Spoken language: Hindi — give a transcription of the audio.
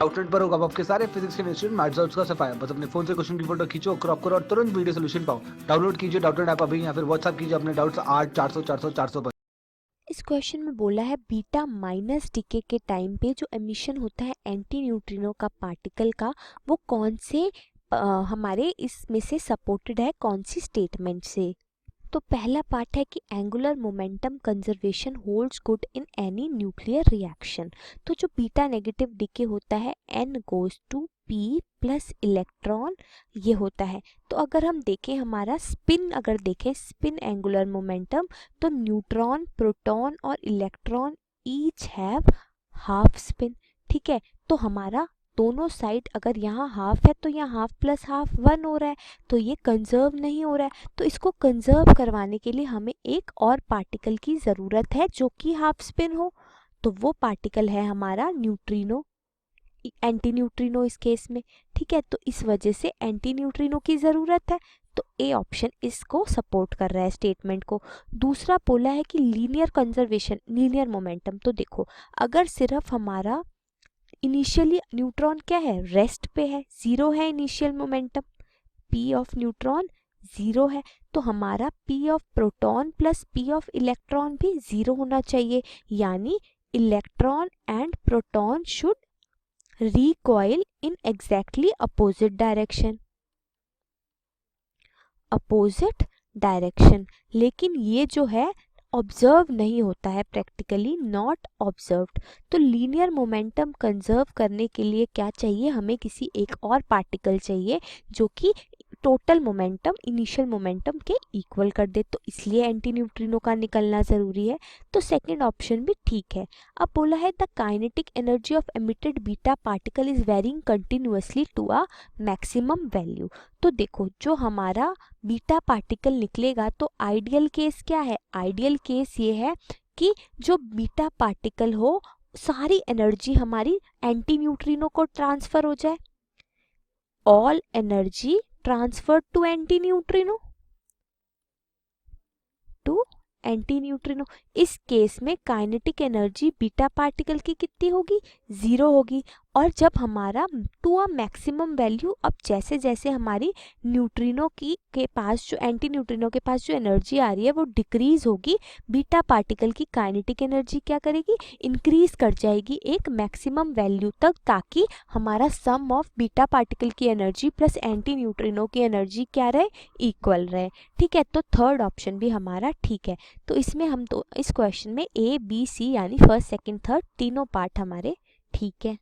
आउटलेट पर होगा आपके सारे फिजिक्स के इंस्टीट्यूट मैथ्स और उसका सफाया। बस अपने फोन से क्वेश्चन की फोटो खींचो, क्रॉप करो और तुरंत वीडियो सोल्यूशन पाओ। डाउनलोड कीजिए डाउटनेट ऐप अभी या फिर व्हाट्सएप कीजिए अपने डाउट्स 8 400 400 400 पर। इस क्वेश्चन में बोला है बीटा माइनस डीके के टाइम पे जो एमिशन होता है एंटी न्यूट्रिनो का पार्टिकल का, वो कौन से हमारे इसमें से सपोर्टेड है, कौन सी स्टेटमेंट से। तो पहला पार्ट है कि angular momentum conservation holds good in any nuclear reaction. तो जो बीटा नेगेटिव डीके होता है n goes to p plus electron, ये होता है। तो अगर हम देखें हमारा स्पिन, अगर देखें स्पिन एंगुलर मोमेंटम, तो न्यूट्रॉन, प्रोटॉन और electron each have half spin. ठीक है, तो हमारा दोनों साइड अगर यहाँ हाफ है तो यहाँ हाफ प्लस हाफ 1 हो रहा है, तो ये कंजर्व नहीं हो रहा है। तो इसको कंजर्व करवाने के लिए हमें एक और पार्टिकल की ज़रूरत है जो कि हाफ स्पिन हो। तो वो पार्टिकल है हमारा न्यूट्रिनो, एंटी न्यूट्रिनो इस केस में। ठीक है, तो इस वजह से एंटी न्यूट्रिनो की ज़रूरत है। तो ए ऑप्शन इसको सपोर्ट कर रहा है स्टेटमेंट को। दूसरा बोला है कि लीनियर कंजर्वेशन, लीनियर मोमेंटम। तो देखो, अगर सिर्फ हमारा इनिशियली न्यूट्रॉन क्या है, रेस्ट पे है, जीरो है initial momentum, P of neutron zero है, तो हमारा P of proton plus P of electron भी जीरो होना चाहिए। यानी electron and proton should recoil in exactly opposite direction, opposite direction. लेकिन ये जो है ऑब्जर्व नहीं होता है, प्रैक्टिकली नॉट ऑब्जर्व्ड। तो लीनियर मोमेंटम कंजर्व करने के लिए क्या चाहिए, हमें किसी एक और पार्टिकल चाहिए जो कि टोटल मोमेंटम इनिशियल मोमेंटम के इक्वल कर दे। तो इसलिए एंटी न्यूट्रिनो का निकलना ज़रूरी है। तो सेकंड ऑप्शन भी ठीक है। अब बोला है the kinetic energy of emitted beta particle is varying continuously to a maximum value. तो देखो, जो हमारा बीटा पार्टिकल निकलेगा, तो आइडियल केस क्या है, आइडियल केस ये है कि जो बीटा पार्टिकल हो सारी एनर्जी हमारी एंटी न्यूट्रिनो को ट्रांसफर हो जाए, all energy transfer to anti neutrino, to anti neutrino. इस केस में काइनेटिक एनर्जी बीटा पार्टिकल की कितनी होगी, जीरो होगी। और जब हमारा टू अ मैक्सिमम वैल्यू, अब जैसे जैसे हमारी न्यूट्रिनो की के पास जो एंटी न्यूट्रिनो के पास जो एनर्जी आ रही है वो डिक्रीज होगी, बीटा पार्टिकल की काइनेटिक एनर्जी क्या करेगी, इंक्रीज कर जाएगी एक मैक्सिमम वैल्यू तक, ताकि हमारा सम ऑफ बीटा पार्टिकल की एनर्जी प्लस एंटी न्यूट्रिनो की एनर्जी क्या रहे, इक्वल रहे। ठीक है, तो थर्ड ऑप्शन भी हमारा ठीक है। तो इसमें हम तो इस क्वेश्चन में ए बी सी यानी फर्स्ट सेकंड थर्ड तीनों पार्ट हमारे ठीक है।